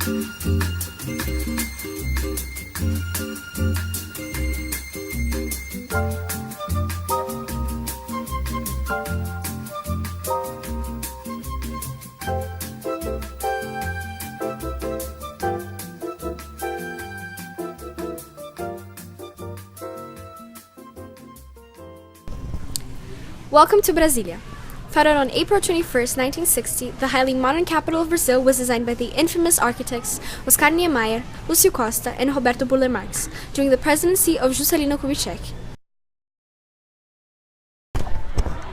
Welcome to Brasilia. Founded on April 21st, 1960, the highly modern capital of Brazil was designed by the infamous architects Oscar Niemeyer, Lúcio Costa, and Roberto Burle Marx during the presidency of Juscelino Kubitschek.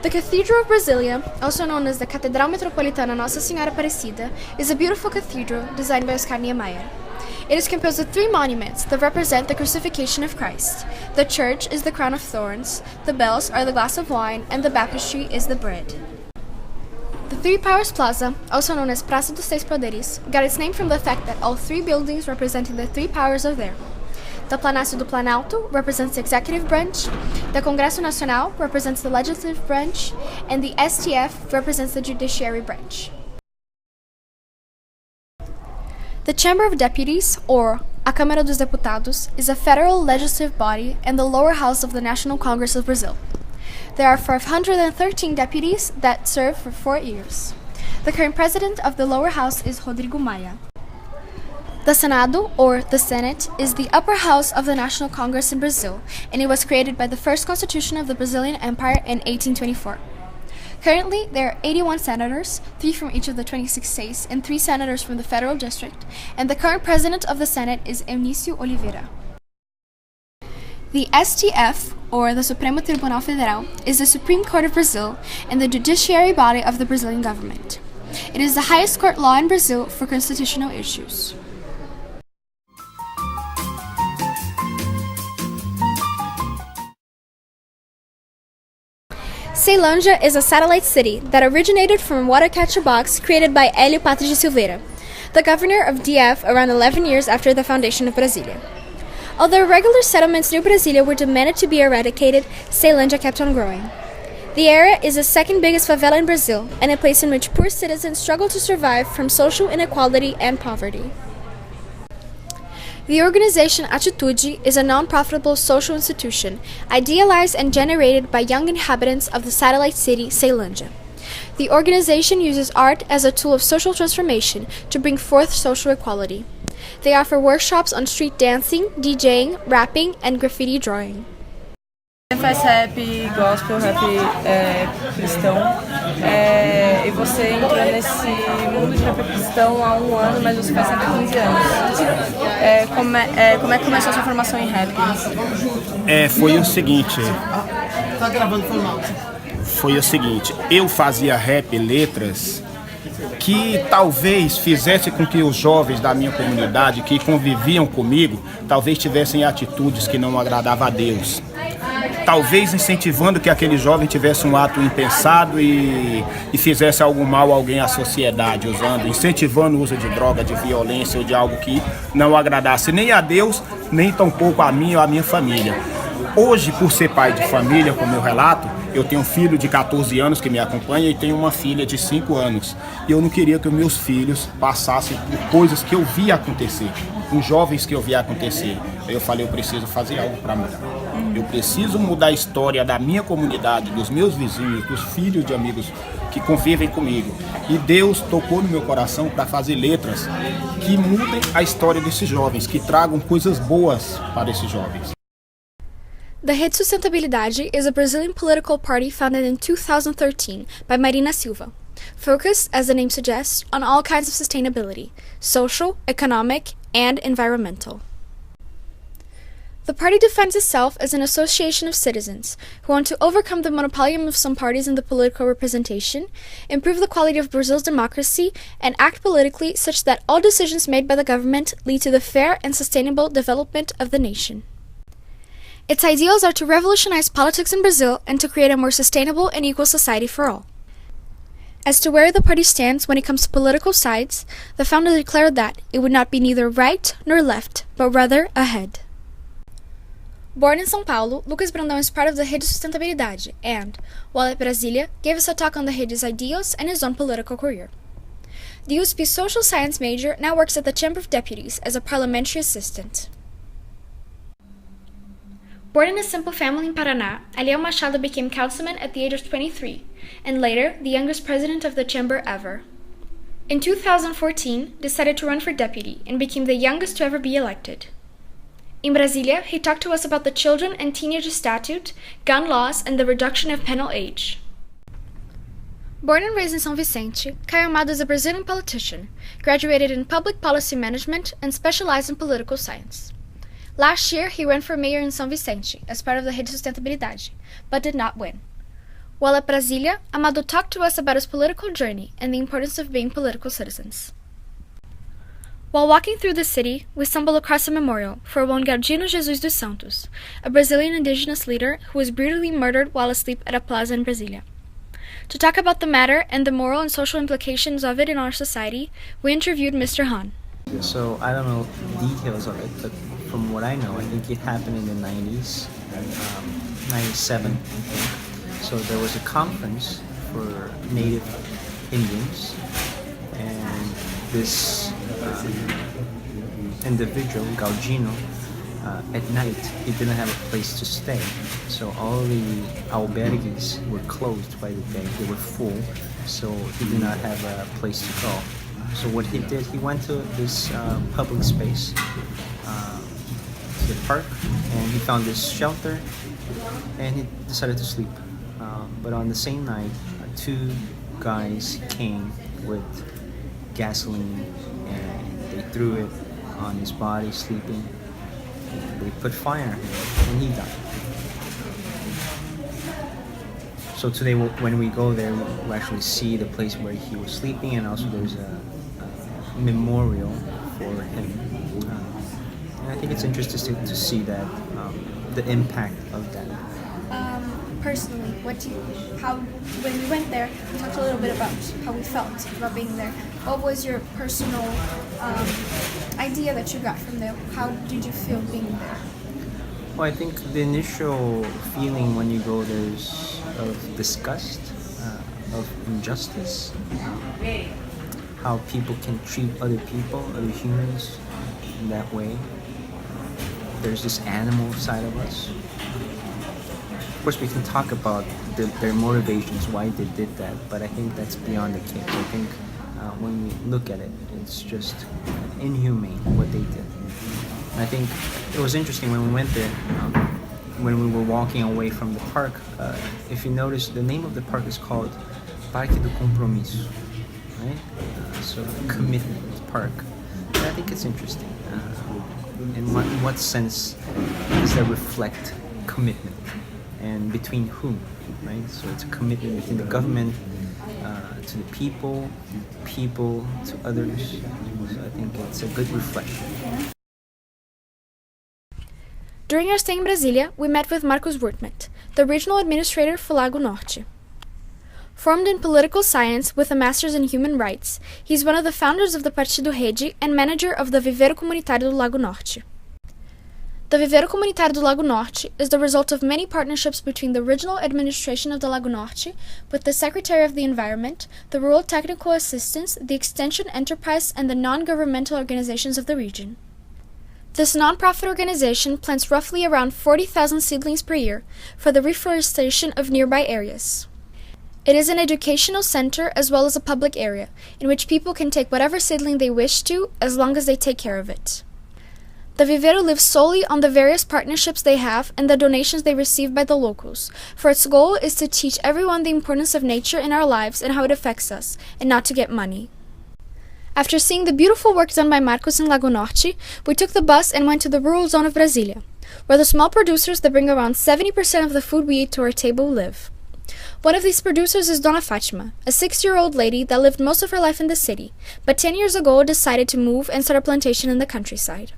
The Cathedral of Brasilia, also known as the Catedral Metropolitana Nossa Senhora Aparecida, is a beautiful cathedral designed by Oscar Niemeyer. It is composed of 3 monuments that represent the crucifixion of Christ. The church is the crown of thorns, the bells are the glass of wine, and the baptistry is the bread. The Three Powers Plaza, also known as Praça dos Três Poderes, got its name from the fact that all 3 buildings representing the 3 powers are there. The Palácio do Planalto represents the executive branch, the Congresso Nacional represents the legislative branch, and the STF represents the judiciary branch. The Chamber of Deputies, or a Câmara dos Deputados, is a federal legislative body and the lower house of the National Congress of Brazil. There are 513 deputies that serve for 4 years. The current president of the lower house is Rodrigo Maia. The Senado, or the Senate, is the upper house of the National Congress in Brazil, and it was created by the first constitution of the Brazilian Empire in 1824. Currently, there are 81 senators, 3 from each of the 26 states, and 3 senators from the federal district, and the current president of the Senate is Eunício Oliveira. The STF, or the Supremo Tribunal Federal, is the Supreme Court of Brazil and the judiciary body of the Brazilian government. It is the highest court law in Brazil for constitutional issues. Ceilândia is a satellite city that originated from a water catcher box created by Hélio Patres de Silveira, the governor of DF around 11 years after the foundation of Brasilia. Although regular settlements near Brasilia were demanded to be eradicated, Ceilândia kept on growing. The area is the second biggest favela in Brazil and a place in which poor citizens struggle to survive from social inequality and poverty. The organization Atitude is a non-profitable social institution, idealized and generated by young inhabitants of the satellite city Ceilândia. The organization uses art as a tool of social transformation to bring forth social equality. They offer workshops on street dancing, DJing, rapping, and graffiti drawing. Faz rap gospel, rap cristão, e você entrou nesse mundo de rap cristão há 1 ano, mas você faz rap há 15 anos. Como é que começou a sua formação em rap? Foi o seguinte, eu fazia rap, letras, que talvez fizesse com que os jovens da minha comunidade que conviviam comigo, talvez tivessem atitudes que não agradavam a Deus. Talvez incentivando que aquele jovem tivesse um ato impensado e fizesse algo mal a alguém à sociedade, incentivando o uso de droga, de violência ou de algo que não agradasse nem a Deus, nem tampouco a mim ou a minha família. Hoje, por ser pai de família, como eu relato, eu tenho um filho de 14 anos que me acompanha e tenho uma filha de 5 anos. E eu não queria que os meus filhos passassem por coisas que eu via acontecer, com jovens que eu via acontecer. Aí eu falei, eu preciso fazer algo para mudar. Eu preciso mudar a história da minha comunidade, dos meus vizinhos, dos filhos de amigos que convivem comigo. E Deus tocou no meu coração para fazer letras que mudem a história desses jovens, que tragam coisas boas para esses jovens. The Rede Sustentabilidade is a Brazilian political party founded in 2013 by Marina Silva, focused, as the name suggests, on all kinds of sustainability, social, economic, and environmental. The party defines itself as an association of citizens who want to overcome the monopolium of some parties in the political representation, improve the quality of Brazil's democracy, and act politically such that all decisions made by the government lead to the fair and sustainable development of the nation. Its ideals are to revolutionize politics in Brazil and to create a more sustainable and equal society for all. As to where the party stands when it comes to political sides, the founder declared that it would not be neither right nor left, but rather ahead. Born in São Paulo, Lucas Brandão is part of the Rede Sustentabilidade and, while at Brasilia, gave us a talk on the Rede's ideals and his own political career. The USP's social science major now works at the Chamber of Deputies as a parliamentary assistant. Born in a simple family in Paraná, Aliel Machado became councilman at the age of 23, and later the youngest president of the chamber ever. In 2014, decided to run for deputy and became the youngest to ever be elected. In Brasilia, he talked to us about the Children and Teenagers Statute, gun laws, and the reduction of penal age. Born and raised in São Vicente, Caio Amado is a Brazilian politician, graduated in public policy management, and specialized in political science. Last year, he ran for mayor in São Vicente as part of the Rede Sustentabilidade, but did not win. While at Brasilia, Amado talked to us about his political journey and the importance of being political citizens. While walking through the city, we stumbled across a memorial for Juan Galdino Jesus dos Santos, a Brazilian indigenous leader who was brutally murdered while asleep at a plaza in Brasilia. To talk about the matter and the moral and social implications of it in our society, we interviewed Mr. Han. So I don't know details of it, but from what I know, I think it happened in the 90s, 97, I think. So there was a conference for Native Indians, and this individual, Galdino, at night, he didn't have a place to stay. So all the albergues were closed by the day. They were full, so he did not have a place to go. So what he did, he went to this public space, to the park, and he found this shelter, and he decided to sleep. But on the same night, two guys came with gasoline, and they threw it on his body, sleeping. They put fire on him, and he died. So today, when we go there, we actually see the place where he was sleeping, and also there's a memorial for him. And I think it's interesting to see that the impact of that. Personally, when we went there, we talked a little bit about how we felt about being there. What was your personal idea that you got from there? How did you feel being there? Well, I think the initial feeling when you go there is of disgust, of injustice, how people can treat other people, other humans in that way. There's this animal side of us. Of course, we can talk about their motivations, why they did that, but I think that's beyond the case. I think when we look at it, it's just inhumane what they did. And I think it was interesting when we went there, when we were walking away from the park, if you notice, the name of the park is called Parque do Compromisso, right? So commitment park. And I think it's interesting. In what sense does that reflect commitment? And between whom, right? So it's a commitment between the government to the people to others. So I think it's a good reflection. During our stay in Brasilia, we met with Marcos Wurtmet, the regional administrator for Lago Norte. Formed in political science with a master's in human rights, he's one of the founders of the Partido Rede and manager of the Viveiro Comunitário do Lago Norte. The Viveiro Comunitário do Lago Norte is the result of many partnerships between the regional administration of the Lago Norte with the Secretary of the Environment, the Rural Technical Assistance, the Extension Enterprise, and the non-governmental organizations of the region. This non-profit organization plants roughly around 40,000 seedlings per year for the reforestation of nearby areas. It is an educational center as well as a public area in which people can take whatever seedling they wish to as long as they take care of it. The Viveiro lives solely on the various partnerships they have and the donations they receive by the locals, for its goal is to teach everyone the importance of nature in our lives and how it affects us, and not to get money. After seeing the beautiful work done by Marcos in Lago Norte, we took the bus and went to the rural zone of Brasilia, where the small producers that bring around 70% of the food we eat to our table live. One of these producers is Dona Fatima, a 6-year-old lady that lived most of her life in the city, but 10 years ago decided to move and start a plantation in the countryside.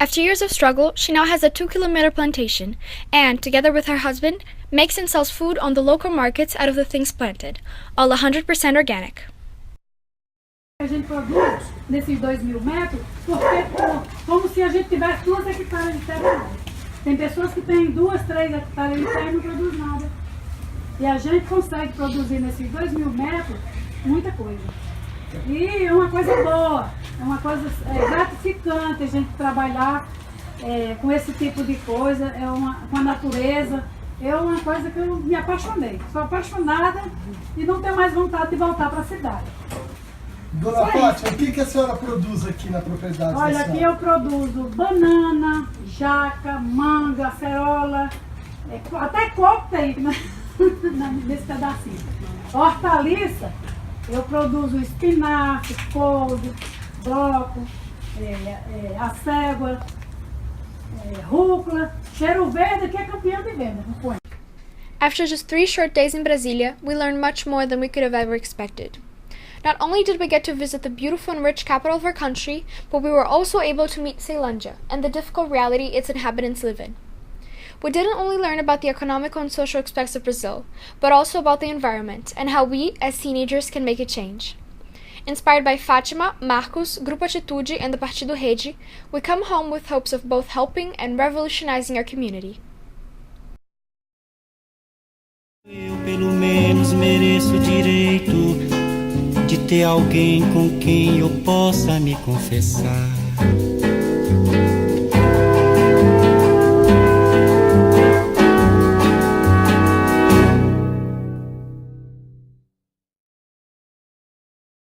After years of struggle, she now has a 2-kilometer plantation and, together with her husband, makes and sells food on the local markets out of the things planted, all 100% organic. A gente produz nesses 2.000 metros, porque como se a gente tivesse 2 hectares de terra. Tem pessoas que têm 2, 3 hectares de terra e não produz nada. E a gente consegue produzir nesses 2.000 metros muita coisa. E é uma coisa boa, é uma coisa gratificante a gente trabalhar com esse tipo de coisa, com a natureza. É uma coisa que eu me apaixonei. Sou apaixonada e não tenho mais vontade de voltar para a cidade. Dona Fátima, o que a senhora produz aqui na propriedade? Olha, aqui eu produzo banana, jaca, manga, acerola, até coco tem nesse pedacinho. Hortaliça, eu produzo espinafre, couve, bloco, acégua, rúcula, cheiro verde, que é campeão de venda. After just 3 short days in Brasilia, we learned much more than we could have ever expected. Not only did we get to visit the beautiful and rich capital of our country, but we were also able to meet Ceilândia and the difficult reality its inhabitants live in. We didn't only learn about the economical and social aspects of Brazil, but also about the environment and how we, as teenagers, can make a change. Inspired by Fátima, Marcos, Grupo Atitude, and the Partido Rede, we come home with hopes of both helping and revolutionizing our community. Eu pelo menos mereço o direito de ter alguém com quem eu possa me confessar.